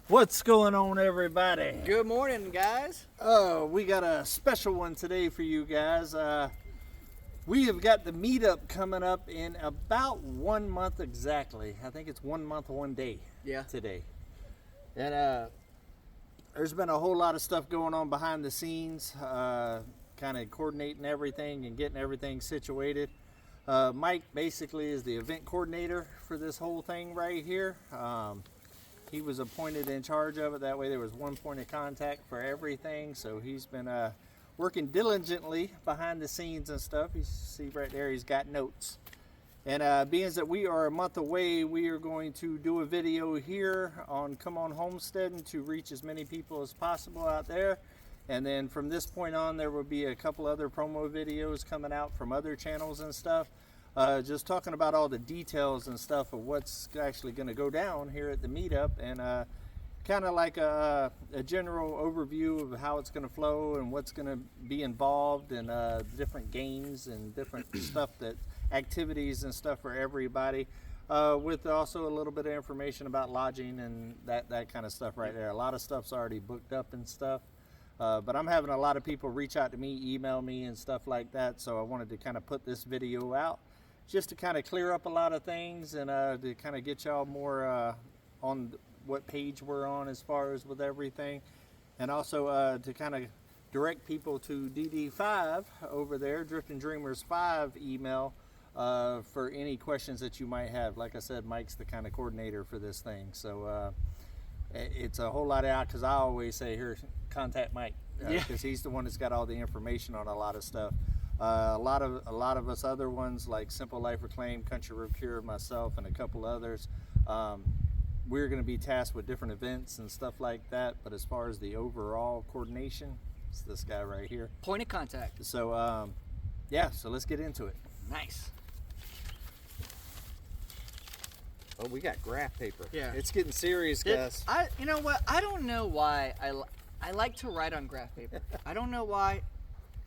What's going on, everybody? Good morning, guys. Oh, we got a special one today for you guys. We have got the meetup coming up in about 1 month exactly. I think it's 1 month, 1 day. Yeah. Today. And there's been a whole lot of stuff going on behind the scenes, kind of coordinating everything and getting everything situated. Mike basically is the event coordinator for this whole thing right here. He was appointed in charge of it. That way there was one point of contact for everything. So he's been working diligently behind the scenes and stuff. You see right there, he's got notes. And being that we are a month away, we are going to do a video here on Come On Homesteading to reach as many people as possible out there. And then from this point on, there will be a couple other promo videos coming out from other channels and stuff. Just talking about all the details and stuff of what's actually going to go down here at the meetup, and kind of like a general overview of how it's going to flow and what's going to be involved, and different games and different stuff, that activities and stuff for everybody, with also a little bit of information about lodging and that kind of stuff right there. A lot of stuff's already booked up and stuff. But I'm having a lot of people reach out to me, email me and stuff like that, so I wanted to kind of put this video out just to kind of clear up a lot of things, and to kind of get y'all more on what page we're on as far as with everything, and also to kind of direct people to DD5 over there, Drifting Dreamers 5 email, for any questions that you might have. Like I said, Mike's the kind of coordinator for this thing, so it's a whole lot out, because I always say, here, contact Mike, because he's the one that's got all the information on a lot of stuff. A lot of us other ones, like Simple Life Reclaim, Country Road Cure, myself, and a couple others, we're going to be tasked with different events and stuff like that. But as far as the overall coordination, it's this guy right here. Point of contact. So yeah, so let's get into it. Nice. Oh, we got graph paper. Yeah. It's getting serious, guys. You know what? I don't know why I like to write on graph paper. I don't know why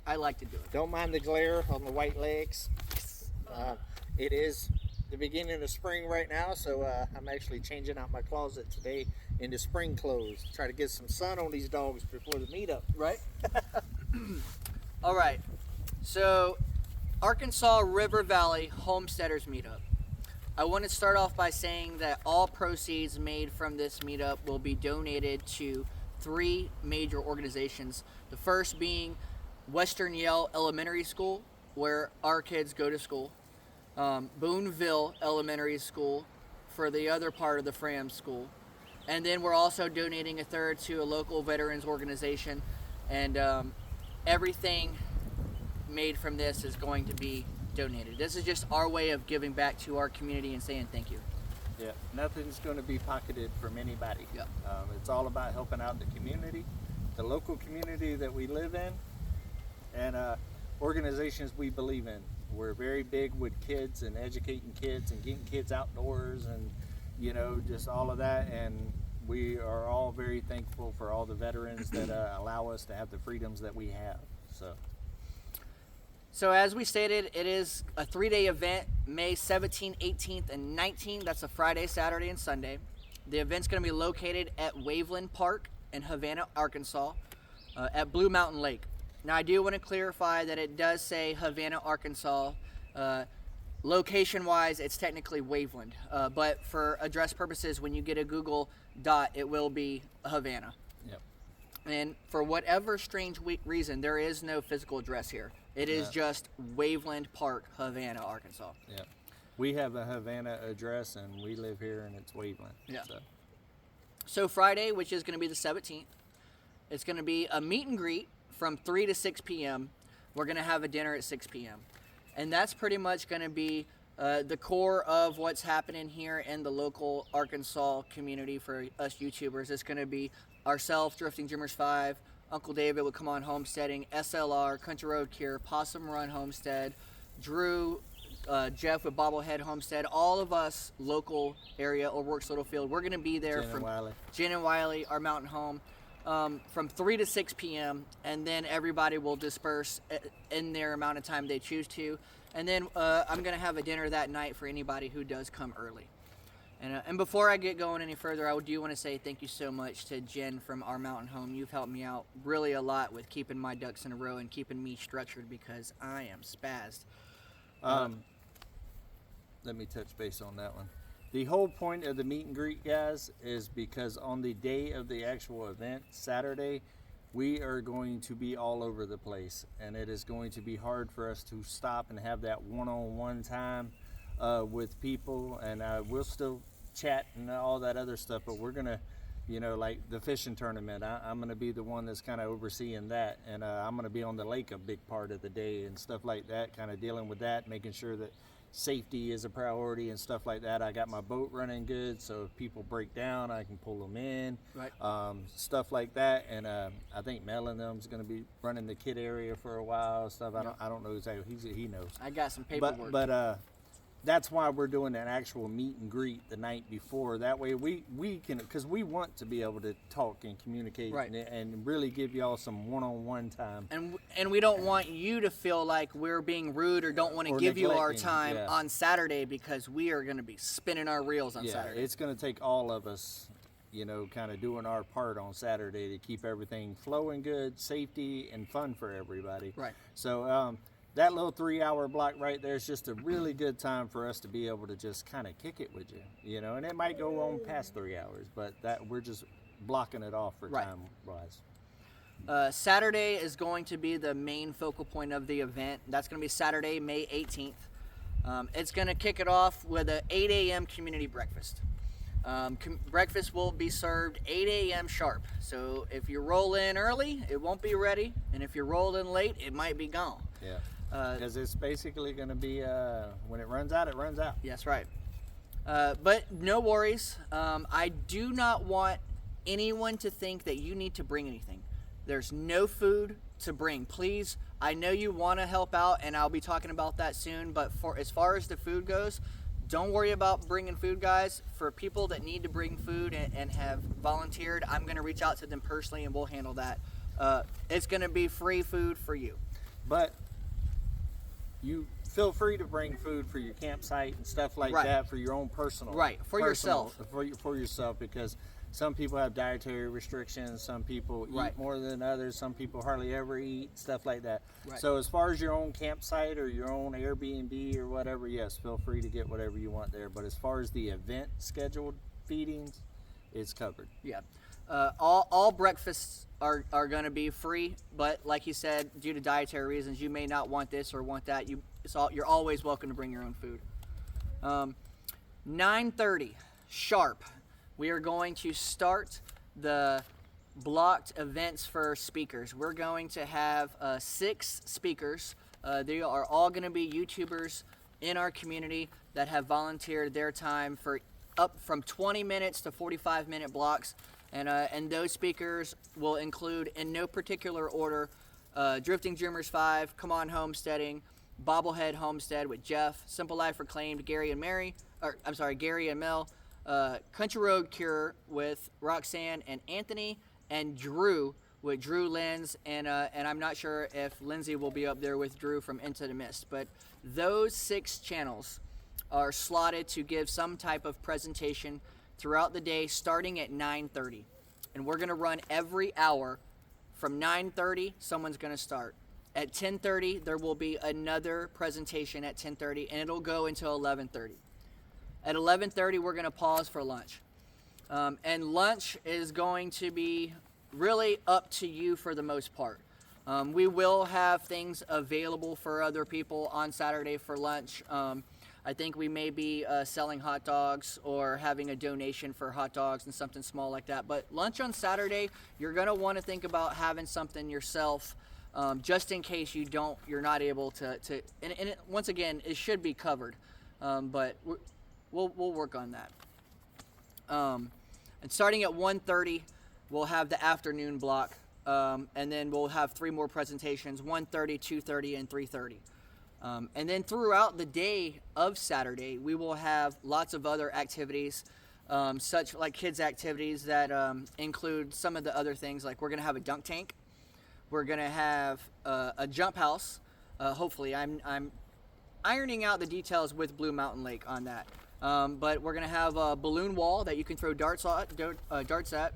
I like to do it. Don't mind the glare on the white legs. It is the beginning of spring right now, so I'm actually changing out my closet today into spring clothes. Try to get some sun on these dogs before the meetup. Right? All right. So, Arkansas River Valley Homesteaders Meetup. I want to start off by saying that all proceeds made from this meetup will be donated to 3 major organizations. The first being Western Yale Elementary School, where our kids go to school. Boonville Elementary School for the other part of the Fram School. And then we're also donating a third to a local veterans organization. And everything made from this is going to be donated. This is just our way of giving back to our community and saying thank you. Yeah, nothing's going to be pocketed from anybody. Yeah. It's all about helping out the community, the local community that we live in, and organizations we believe in. We're very big with kids and educating kids and getting kids outdoors, and just all of that. And we are all very thankful for all the veterans that allow us to have the freedoms that we have. So as we stated, it is a 3-day event, May 17th, 18th, and 19th. That's a Friday, Saturday, and Sunday. The event's going to be located at Waveland Park in Havana, Arkansas, at Blue Mountain Lake. Now, I do want to clarify that it does say Havana, Arkansas. Location-wise, it's technically Waveland. But for address purposes, when you get a Google dot, it will be Havana. Yep. And for whatever strange reason, there is no physical address here. It is just Waveland Park, Havana, Arkansas. Yeah. We have a Havana address, and we live here, and it's Waveland. Yeah. So Friday, which is going to be the 17th, it's going to be a meet and greet from 3 to 6 p.m. We're going to have a dinner at 6 p.m. And that's pretty much going to be the core of what's happening here in the local Arkansas community for us YouTubers. It's going to be ourselves, Drifting Dreamers 5, Uncle David with Come On Homesteading, SLR, Country Road Cure, Possum Run Homestead, Drew, Jeff with Bobblehead Homestead, all of us local area, O'Rourke's Littlefield. We're going to be there from Jen and Wiley, our mountain home, from 3 to 6 p.m. and then everybody will disperse in their amount of time they choose to. And then I'm going to have a dinner that night for anybody who does come early. And before I get going any further, I do want to say thank you so much to Jen from Our Mountain Home. You've helped me out really a lot with keeping my ducks in a row and keeping me structured because I am spazzed. Let me touch base on that one. The whole point of the meet and greet, guys, is because on the day of the actual event, Saturday, we are going to be all over the place, and it is going to be hard for us to stop and have that one-on-one time with people, and we'll still chat and all that other stuff, but we're gonna, you know, like the fishing tournament, I'm gonna be the one that's kind of overseeing that, and I'm gonna be on the lake a big part of the day and stuff like that, kind of dealing with that, making sure that safety is a priority and stuff like that. I got my boat running good, so if people break down, I can pull them in, Right. Stuff like that. And I think Mel and them's going to be running the kid area for a while. Stuff I don't know exactly. He knows. I got some paperwork. But that's why we're doing an actual meet and greet the night before. That way we can, because we want to be able to talk and communicate, Right. and really give y'all some one-on-one time. And we don't want you to feel like we're being rude or don't want to Or give you our neglecting, time yeah. on Saturday because we are going to be spinning our reels on Yeah, Saturday. it's going to take all of us, you know, kind of doing our part on Saturday to keep everything flowing good, safety, and fun for everybody. Right. So that little 3-hour block right there is just a really good time for us to be able to just kind of kick it with you, you know, and it might go on past 3 hours, but that we're just blocking it off for Right. time-wise. Saturday is going to be the main focal point of the event. That's going to be Saturday, May 18th. It's going to kick it off with an 8 a.m. community breakfast. Breakfast will be served 8 a.m. sharp. So if you roll in early, it won't be ready. And if you roll in late, it might be gone. Yeah. Because it's basically going to be, when it runs out, it runs out. Yes, right. But no worries. I do not want anyone to think that you need to bring anything. There's no food to bring. Please, I know you want to help out, and I'll be talking about that soon, but for as far as the food goes, don't worry about bringing food, guys. For people that need to bring food and have volunteered, I'm going to reach out to them personally, and we'll handle that. It's going to be free food for you. But you feel free to bring food for your campsite and stuff like Right. that for your own personal. Right, for yourself. For yourself, because some people have dietary restrictions, some people Right. eat more than others, some people hardly ever eat, stuff like that. Right. So as far as your own campsite or your own Airbnb or whatever, yes, feel free to get whatever you want there. But as far as the event scheduled feedings, it's covered. Yeah. All breakfasts are going to be free, but like you said, due to dietary reasons, you may not want this or want that. You're always welcome to bring your own food. 9:30 sharp, we are going to start the blocked events for speakers. We're going to have 6 speakers. They are all going to be YouTubers in our community that have volunteered their time for up from 20 minutes to 45-minute blocks. And those speakers will include, in no particular order, Drifting Dreamers 5, Come On Homesteading, Bobblehead Homestead with Jeff, Simple Life Reclaimed, Gary and Mel, Country Road Cure with Roxanne and Anthony, and Drew with Drew Lenz, and I'm not sure if Lindsay will be up there with Drew from Into the Mist, but those 6 channels are slotted to give some type of presentation throughout the day starting at 9:30, and we're going to run every hour from 9:30. Someone's going to start at 10:30. There will be another presentation at 10:30, and it'll go until 11:30. At 11:30 we're going to pause for lunch, and lunch is going to be really up to you for the most part. We will have things available for other people on Saturday for lunch. I think we may be selling hot dogs or having a donation for hot dogs and something small like that. But lunch on Saturday, you're going to want to think about having something yourself, just in case you're not able to and once again, it should be covered. But we'll work on that. And starting at 1:30, we'll have the afternoon block. And then we'll have 3 more presentations, 1:30, 2:30, and 3:30. And then throughout the day of Saturday, we will have lots of other activities, such like kids' activities that include some of the other things. Like we're going to have a dunk tank. We're going to have a jump house. Hopefully, I'm ironing out the details with Blue Mountain Lake on that. But we're gonna have a balloon wall that you can throw darts at,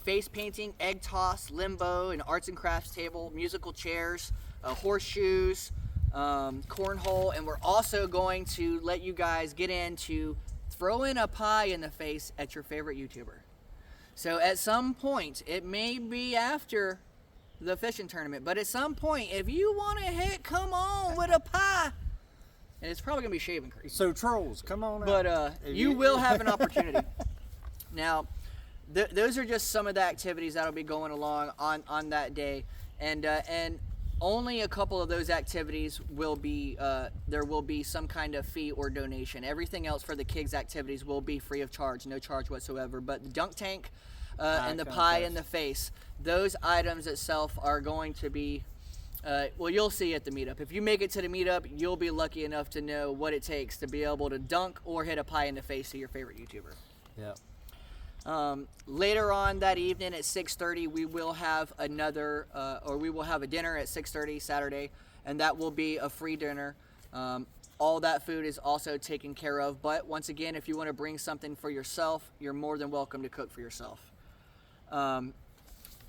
face painting, egg toss, limbo, an arts and crafts table, musical chairs, horseshoes, cornhole, and we're also going to let you guys get into throwing a pie in the face at your favorite YouTuber. So at some point, it may be after the fishing tournament, but at some point, if you want to hit, come on with a pie. And it's probably gonna be shaving cream. So trolls, come on out. But you will have an opportunity. Now, those are just some of the activities that'll be going along on that day, and only a couple of those activities will be there will be some kind of fee or donation. Everything else for the kids' activities will be free of charge, no charge whatsoever. But the dunk tank and the pie in the face, those items itself are going to be well, you'll see at the meetup. If you make it to the meetup, you'll be lucky enough to know what it takes to be able to dunk or hit a pie in the face to your favorite YouTuber. Yeah. Later on that evening at 6:30, we will have another, we will have a dinner at 6:30 Saturday, and that will be a free dinner. All that food is also taken care of, but once again, if you want to bring something for yourself, you're more than welcome to cook for yourself.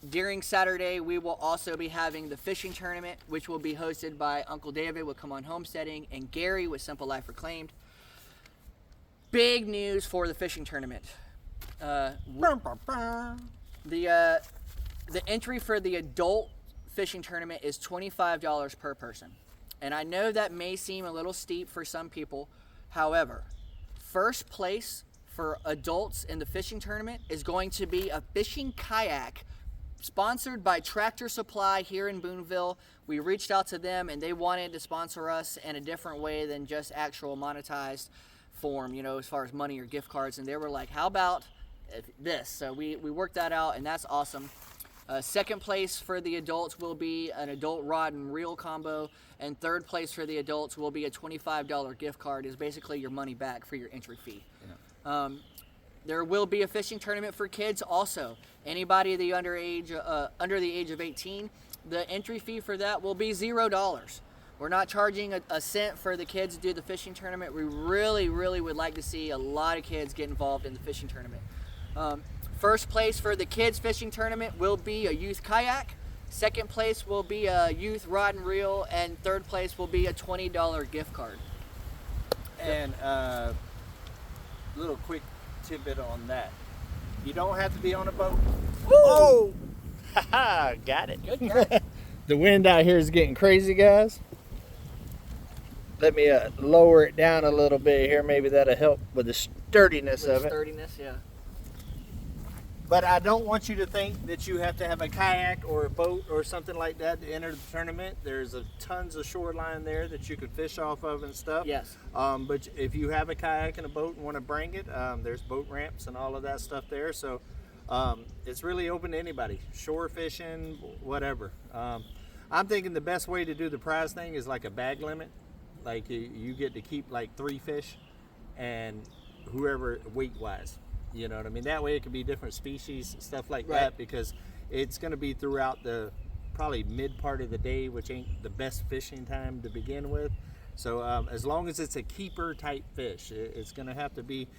During Saturday, we will also be having the fishing tournament, which will be hosted by Uncle David with Come On Homesteading and Gary with Simple Life Reclaimed. Big news for the fishing tournament. The entry for the adult fishing tournament is $25 per person. And I know that may seem a little steep for some people. However, first place for adults in the fishing tournament is going to be a fishing kayak sponsored by Tractor Supply here in Boonville. We reached out to them and they wanted to sponsor us in a different way than just actual monetized form, you know, as far as money or gift cards. And they were like, how about this? So we worked that out, and that's awesome. Second place for the adults will be an adult rod and reel combo, and third place for the adults will be a $25 gift card. Is basically your money back for your entry fee. Yeah. There will be a fishing tournament for kids also. Anybody under the age of 18, the entry fee for that will be $0. We're not charging a cent for the kids to do the fishing tournament. We really, really would like to see a lot of kids get involved in the fishing tournament. First place for the kids fishing tournament will be a youth kayak. Second place will be a youth rod and reel, and third place will be a $20 gift card. And little quick tidbit on that. You don't have to be on a boat. Woo! Oh! Haha, got it. Good job. The wind out here is getting crazy, guys. Let me lower it down a little bit here. Maybe that'll help with the sturdiness of it. Sturdiness, yeah. But I don't want you to think that you have to have a kayak or a boat or something like that to enter the tournament. There's tons of shoreline there that you could fish off of and stuff. Yes. But if you have a kayak and a boat and want to bring it, there's boat ramps and all of that stuff there. So it's really open to anybody. Shore fishing, whatever. I'm thinking the best way to do the prize thing is like a bag limit. Like you get to keep like 3 fish and whoever weight-wise. You know what I mean? That way it could be different species, stuff like that, because it's going to be throughout the probably mid part of the day, which ain't the best fishing time to begin with. So as long as it's a keeper type fish, it's going to have to be,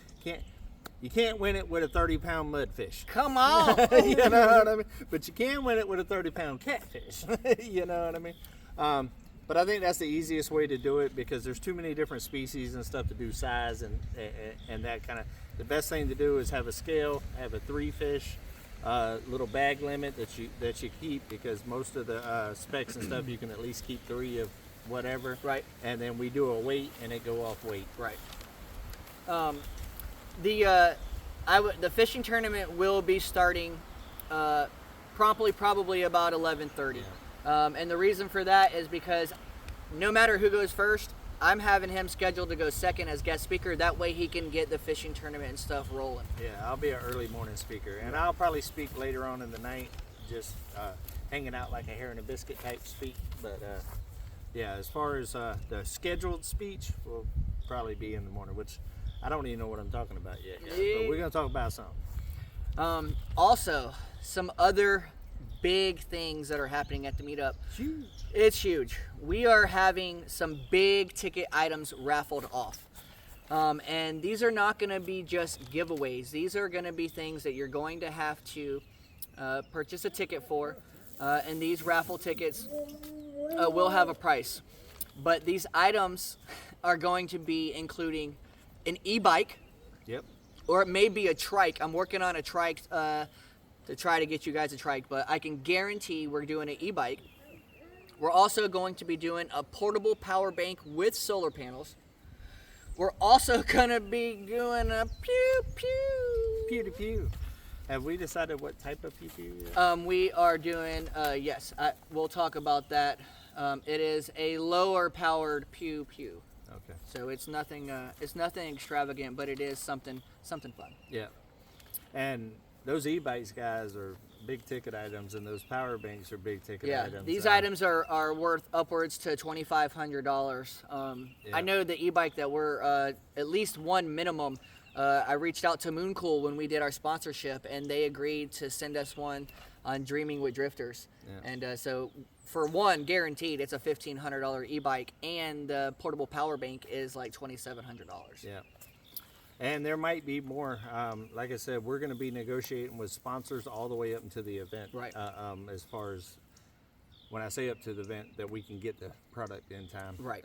you can't win it with a 30-pound mudfish. Come on! You know what I mean? But you can win it with a 30-pound catfish. You know what I mean? But I think that's the easiest way to do it because there's too many different species and stuff to do size and that kind of. The best thing to do is have a scale, have a 3 fish, little bag limit that you keep because most of the specs and stuff you can at least keep 3 of whatever. Right. And then we do a weight and it go off weight. Right. The fishing tournament will be starting promptly, probably about 11:30. Yeah. And the reason for that is because no matter who goes first, I'm having him scheduled to go second as guest speaker. That way he can get the fishing tournament and stuff rolling. Yeah, I'll be an early morning speaker. And I'll probably speak later on in the night, just hanging out like a hair and a biscuit type speak. But yeah, as far as the scheduled speech, will probably be in the morning, which I don't even know what I'm talking about yet. But we're going to talk about something. Also, some other big things that are happening at the meetup. Huge. It's huge. We are having some big ticket items raffled off. And these are not going to be just giveaways. These are going to be things that you're going to have to purchase a ticket for. And these raffle tickets will have a price. But these items are going to be including an e-bike. Yep. Or it may be a trike. I'm working on a trike to try to get you guys a trike. But I can guarantee we're doing an e-bike. We're also going to be doing a portable power bank with solar panels. We're also going to be doing a pew-pew. Pew-to-pew. Have we decided what type of pew-pew? We are doing, yes, we'll talk about that. It is a lower powered pew-pew. Okay. So it's nothing extravagant, but it is something fun. Yeah. And those e-bikes, guys, are big ticket items, and those power banks are big ticket items. These items are worth upwards to $2,500. I know the e-bike that we're at least one minimum. I reached out to Mooncool when we did our sponsorship, and they agreed to send us one on Dreaming with Drifters. Yeah. And so for one, guaranteed, it's a $1,500 e-bike, and the portable power bank is like $2,700. Yeah. And there might be more. Like I said, we're going to be negotiating with sponsors all the way up into the event. Right. As far as when I say up to the event, that we can get the product in time. Right.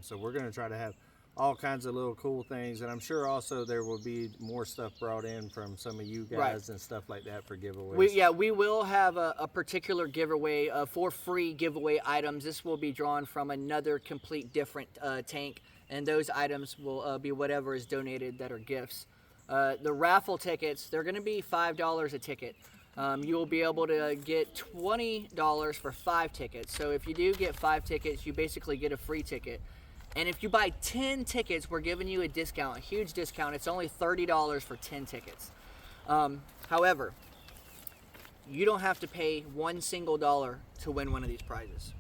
So we're going to try to have all kinds of little cool things, and I'm sure also there will be more stuff brought in from some of you guys and stuff like that for giveaways. We will have a particular giveaway for free giveaway items. This will be drawn from another complete different tank. And those items will be whatever is donated that are gifts. The raffle tickets, they're going to be $5 a ticket. You will be able to get $20 for 5 tickets. So if you do get 5 tickets, you basically get a free ticket. And if you buy 10 tickets, we're giving you a discount, a huge discount. It's only $30 for 10 tickets. However, you don't have to pay one single dollar to win one of these prizes.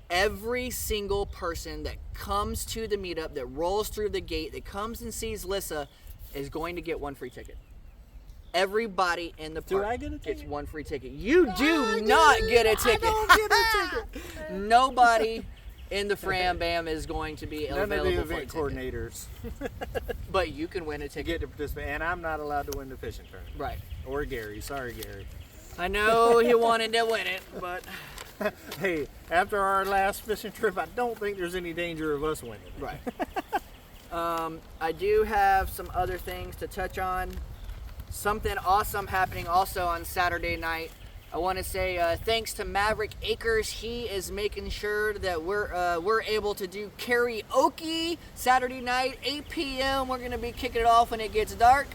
Every single person that comes to the meetup, that rolls through the gate, that comes and sees Lissa, is going to get one free ticket. Everybody in the park gets one free ticket. You do not get a ticket. I don't get a ticket. Nobody in the Fram Bam is going to be None available of the for a event ticket. coordinators But you can win a ticket. get to participate, and I'm not allowed to win the fishing tournament. Right. Or Gary. Sorry, Gary. I know he wanted to win it, but Hey, after our last fishing trip, I don't think there's any danger of us winning. right. I do have some other things to touch on. Something awesome happening also on Saturday night. I want to say thanks to Maverick Acres. He is making sure that we're able to do karaoke Saturday night, 8 p.m. We're going to be kicking it off when it gets dark.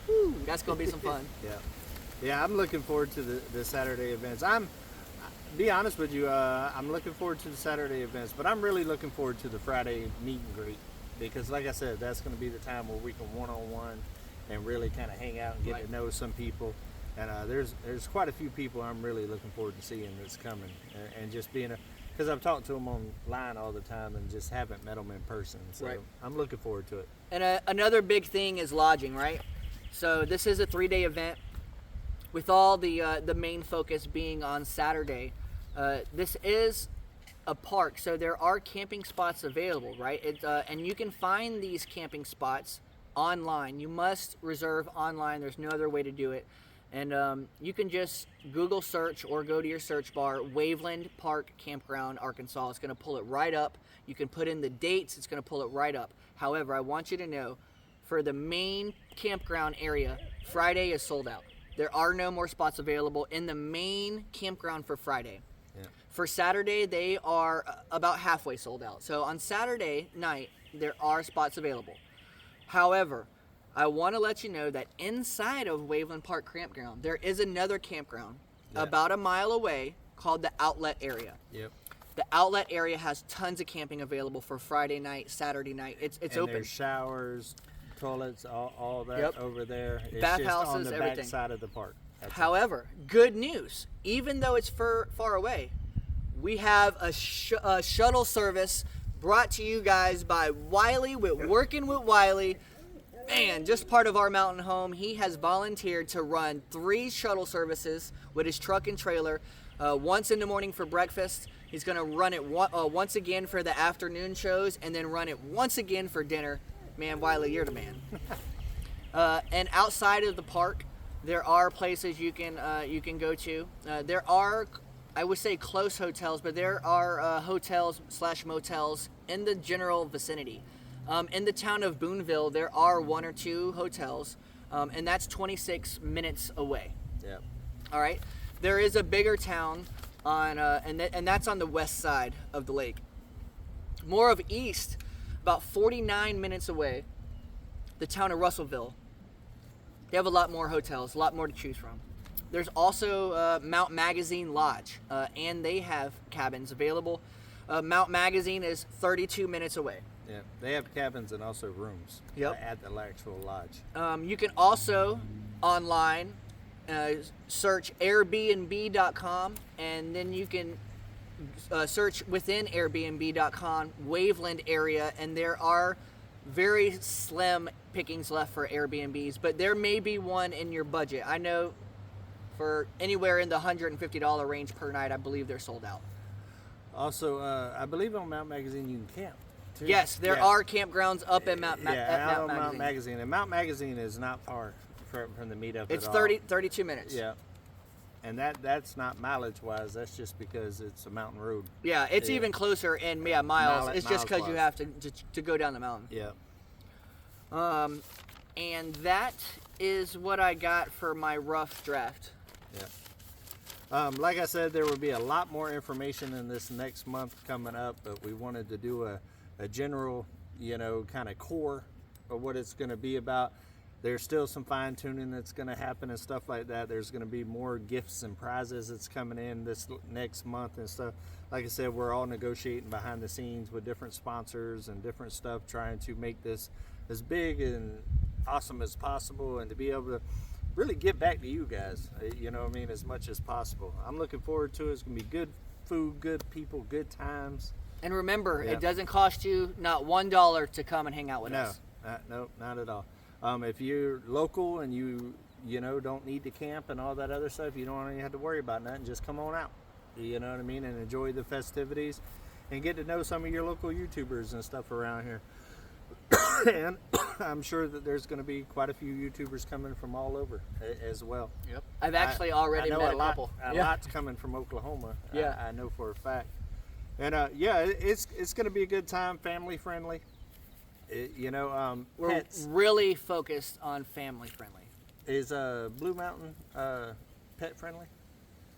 Woo, that's going to be some fun. Yeah, I'm looking forward to the Saturday events. Be honest with you, I'm looking forward to the Saturday events, but I'm really looking forward to the Friday meet and greet, because like I said, that's going to be the time where we can one-on-one and really kind of hang out and get to know some people. And there's quite a few people I'm really looking forward to seeing that's coming, and just being because I've talked to them online all the time and just haven't met them in person. So I'm looking forward to it. And another big thing is lodging, right? So this is a 3-day event with all the main focus being on Saturday. This is a park, so there are camping spots available, right? And you can find these camping spots online. You must reserve online. There's no other way to do it. And you can just Google search or go to your search bar, Waveland Park Campground, Arkansas. It's going to pull it right up. You can put in the dates. It's going to pull it right up. However, I want you to know, for the main campground area, Friday is sold out. There are no more spots available in the main campground for Friday. Yeah. For Saturday, they are about halfway sold out. So on Saturday night, there are spots available. However, I want to let you know that inside of Waveland Park Campground, there is another campground about a mile away called the Outlet Area. Yep. The Outlet Area has tons of camping available for Friday night, Saturday night. It's open. There's showers, toilets, all that over there. It's Bathhouses, on the everything. back side of the park. However, good news. Even though it's far away, we have a shuttle service brought to you guys by Wiley with Working with Wiley. Man, just part of our mountain home. He has volunteered to run 3 shuttle services with his truck and trailer. Once in the morning for breakfast. He's going to run it once again for the afternoon shows, and then run it once again for dinner. Man, Wiley, you're the man. And outside of the park, there are places you can go to. There are, I would say, close hotels, but there are hotels/motels in the general vicinity. In the town of Boonville, there are 1 or 2 hotels, and that's 26 minutes away. Yeah. All right. There is a bigger town on, and that's on the west side of the lake. More of east, about 49 minutes away, the town of Russellville. They have a lot more hotels, a lot more to choose from. There's also Mount Magazine Lodge, and they have cabins available. Mount Magazine is 32 minutes away. Yeah, they have cabins and also rooms at the actual lodge. You can also online search Airbnb.com, and then you can search within Airbnb.com Waveland area, and there are very slim pickings left for Airbnbs, but there may be one in your budget. I know for anywhere in the $150 range per night, I believe they're sold out. Also, I believe on Mount Magazine you can camp too. Yes, there are campgrounds up at Mount Magazine. And Mount Magazine is not far from the meetup it's at all. 32 minutes. Yeah. And that's not mileage-wise. That's just because it's a mountain road. Yeah, it's even closer in miles. It's just because you have to go down the mountain. Yeah. And that is what I got for my rough draft. Yeah. Like I said, there will be a lot more information in this next month coming up, but we wanted to do a general, kind of core of what it's going to be about. There's still some fine tuning that's going to happen and stuff like that. There's going to be more gifts and prizes that's coming in this next month and stuff. Like I said, we're all negotiating behind the scenes with different sponsors and different stuff, trying to make this as big and awesome as possible, and to be able to really get back to you guys, as much as possible. I'm looking forward to it. It's going to be good food, good people, good times. And remember, it doesn't cost you not $1 to come and hang out with us. No, not at all. If you're local and you don't need to camp and all that other stuff, you don't even have to worry about nothing. Just come on out, and enjoy the festivities and get to know some of your local YouTubers and stuff around here. And I'm sure that there's going to be quite a few YouTubers coming from all over as well. Yep. I've actually already met a couple. A lot's coming from Oklahoma. Yeah. I know for a fact. And it's going to be a good time, family friendly. We're pets. really focused on family friendly. Is Blue Mountain pet friendly?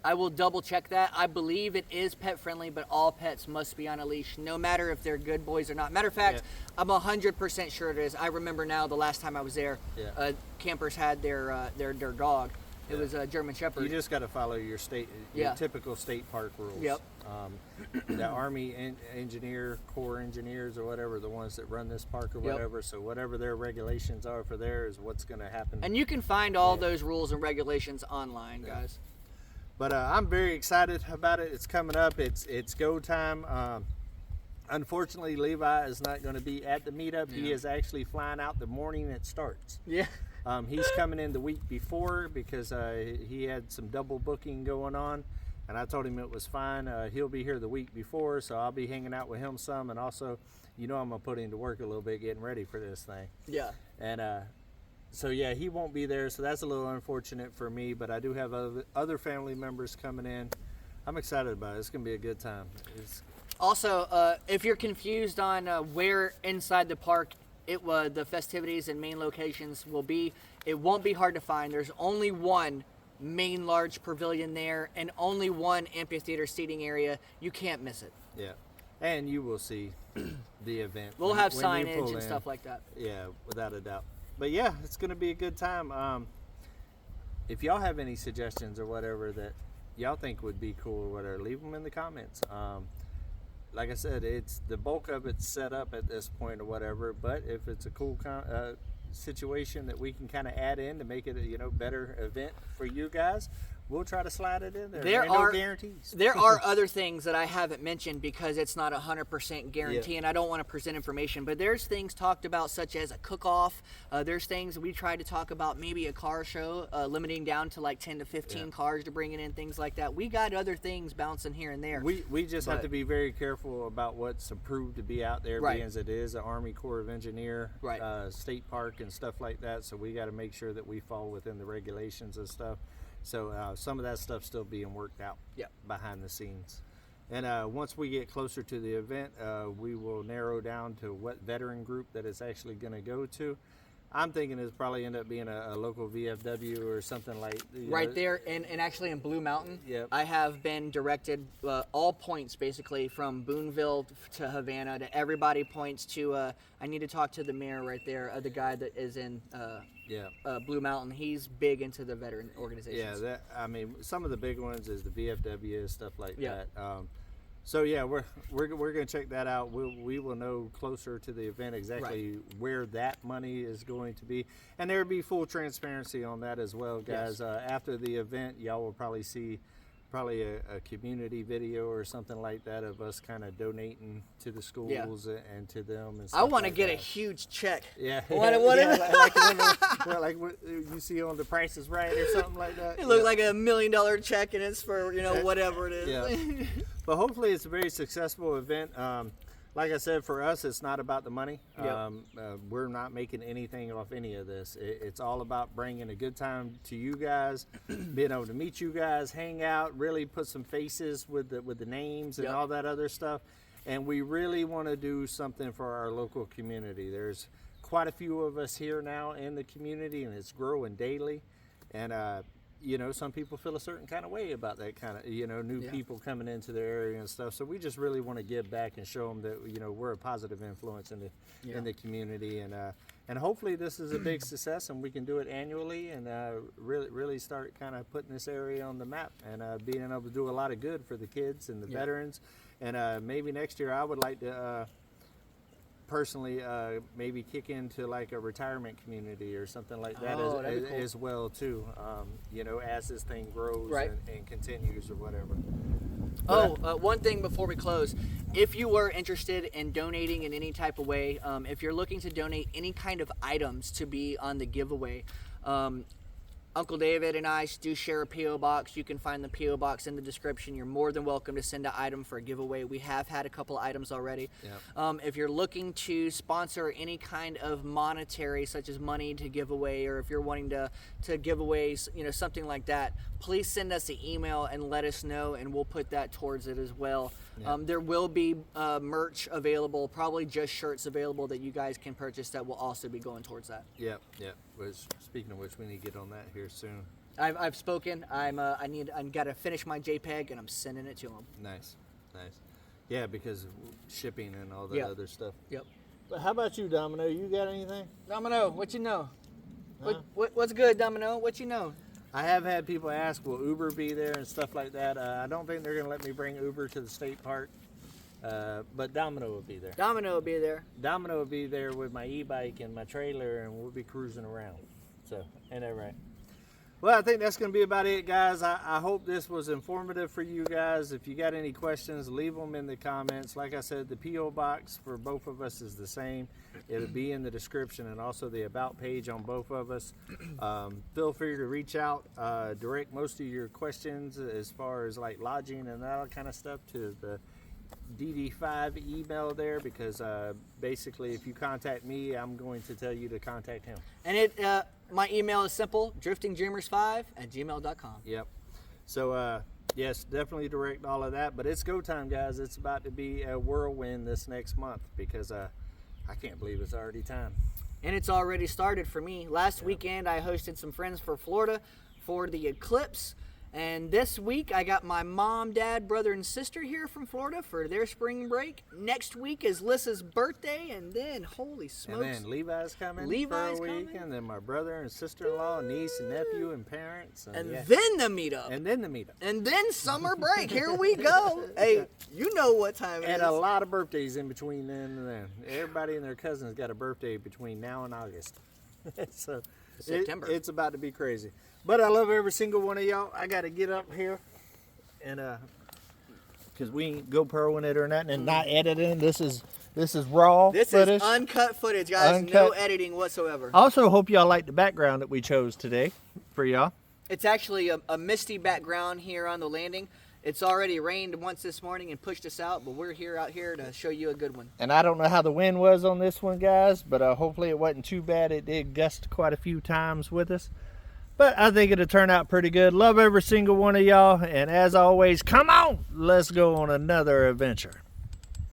I will double check that. I believe it is pet friendly, but all pets must be on a leash, no matter if they're good boys or not. Matter of fact, I'm 100% sure it is. I remember now the last time I was there, campers had their dog. It was a German Shepherd. You just got to follow your typical state park rules. Yep. The Army Corps engineers or whatever, the ones that run this park or whatever, so whatever their regulations are for there is what's going to happen. And you can find all those rules and regulations online, guys. But I'm very excited about it. It's coming up. It's go time. Unfortunately, Levi is not going to be at the meetup. Yeah. He is actually flying out the morning it starts. Yeah. He's coming in the week before because he had some double booking going on, and I told him it was fine. He'll be here the week before, so I'll be hanging out with him some, and also, I'm going to put him to work a little bit getting ready for this thing. Yeah. And so, he won't be there, so that's a little unfortunate for me, but I do have other family members coming in. I'm excited about it. It's going to be a good time. Also, if you're confused on where inside the park the festivities and main locations will be, it won't be hard to find. There's only one main large pavilion there and only one amphitheater seating area. You can't miss it. Yeah. And you will see the event. We'll have signage and stuff like that. Yeah, without a doubt. But it's going to be a good time. If y'all have any suggestions or whatever that y'all think would be cool or whatever, leave them in the comments. Like I said, it's the bulk of it's set up at this point or whatever, but if it's a cool situation that we can kind of add in to make it a better event for you guys, we'll try to slide it in there. There Ain't are no guarantees. There are other things that I haven't mentioned because it's not 100% guarantee, Yeah. and I don't want to present information. But there's things talked about, such as a cook-off. There's things we tried to talk about, maybe a car show, limiting down to like 10 to 15 cars to bring it in, things like that. We got other things bouncing here and there. We just have to be very careful about what's approved to be out there, Right. being as it is an Army Corps of Engineer Right. state park and stuff like that. So we got to make sure that we fall within the regulations and stuff. So some of that stuff's still being worked out behind the scenes. And once we get closer to the event, we will narrow down to what veteran group that it's actually going to go to. I'm thinking it's probably end up being a local VFW or something like Right there, and actually in Blue Mountain, Yep. I have been directed all points basically from Boonville to Havana to everybody points to. I need to talk to the mayor right there, the guy that is in Blue Mountain. He's big into the veteran organizations. Yeah, I mean, some of the big ones is the VFW, stuff like Yeah. that. So yeah, we're gonna check that out. We will know closer to the event exactly where that money is going to be, and there will be full transparency on that as well, guys. Yes. After the event, y'all will probably see a community video or something like that of us kind of donating to the schools and to them. And stuff I want to like get that. a huge check. Yeah, What like what you see on The Price is Right or something like that. It looked like $1 million check, and it's for whatever it is. Yeah. But hopefully it's a very successful event. Like I said, for us, it's not about the money. We're not making anything off any of this. It's all about bringing a good time to you guys, being able to meet you guys, hang out, really put some faces with the names and all that other stuff. And we really want to do something for our local community. There's quite a few of us here now in the community, and it's growing daily. And some people feel a certain kind of way about that kind of, new people coming into their area and stuff. So we just really want to give back and show them that, we're a positive influence in the community. And hopefully this is a big success and we can do it annually and really start kind of putting this area on the map and being able to do a lot of good for the kids and the veterans. And maybe next year I would like to personally maybe kick into like a retirement community or something like that as well too, as this thing grows and continues or whatever. One thing before we close, if you were interested in donating in any type of way, if you're looking to donate any kind of items to be on the giveaway, Uncle David and I do share a P.O. box. You can find the P.O. box in the description. You're more than welcome to send an item for a giveaway. We have had a couple of items already. Yep. If you're looking to sponsor any kind of monetary, such as money to give away, or if you're wanting to give away, something like that, please send us an email and let us know, and we'll put that towards it as well. Yep. There will be merch available, probably just shirts available that you guys can purchase that will also be going towards that. Yep. Speaking of which, we need to get on that here soon. I've spoken. I'm got to finish my JPEG and I'm sending it to them. Nice. Yeah, because of shipping and all that other stuff. Yep. But how about you, Domino? You got anything? Domino, what you know? Huh? What's good, Domino? What you know? I have had people ask, will Uber be there and stuff like that. I don't think they're going to let me bring Uber to the state park, but Domino will be there. Domino will be there. Domino will be there with my e-bike and my trailer, and we'll be cruising around. So, ain't that right? Well, I think that's going to be about it, guys. I hope this was informative for you guys. If you got any questions, leave them in the comments. Like I said, the P.O. box for both of us is the same. It'll be in the description and also the About page on both of us. Feel free to reach out, direct most of your questions as far as like lodging and that kind of stuff to the DD5 email there, because basically if you contact me, I'm going to tell you to contact him. And my email is simple, driftingdreamers5@gmail.com. Yep. So yes, definitely direct all of that, but it's go time, guys. It's about to be a whirlwind this next month, because I can't believe it's already time. And it's already started for me. Last weekend I hosted some friends for Florida for the eclipse. And this week, I got my mom, dad, brother, and sister here from Florida for their spring break. Next week is Lissa's birthday, and then, holy smokes. And then Levi's coming Levi's for a week, coming. and then my brother and sister-in-law, niece and nephew and parents. And yeah. then the meetup. And then the meetup. And then summer break. Here we go. Hey, you know what time it is. And a lot of birthdays in between then and then. Everybody and their cousins got a birthday between now and August. So September. It's about to be crazy. But I love every single one of y'all. I got to get up here and because we ain't GoProing it or nothing and not editing. This is raw footage. Is uncut footage, guys. Uncut. No editing whatsoever. I also hope y'all like the background that we chose today for y'all. It's actually a misty background here on the landing. It's already rained once this morning and pushed us out, but we're out here to show you a good one. And I don't know how the wind was on this one, guys, but hopefully it wasn't too bad. It did gust quite a few times with us. But I think it'll turn out pretty good. Love every single one of y'all. And as always, come on, let's go on another adventure.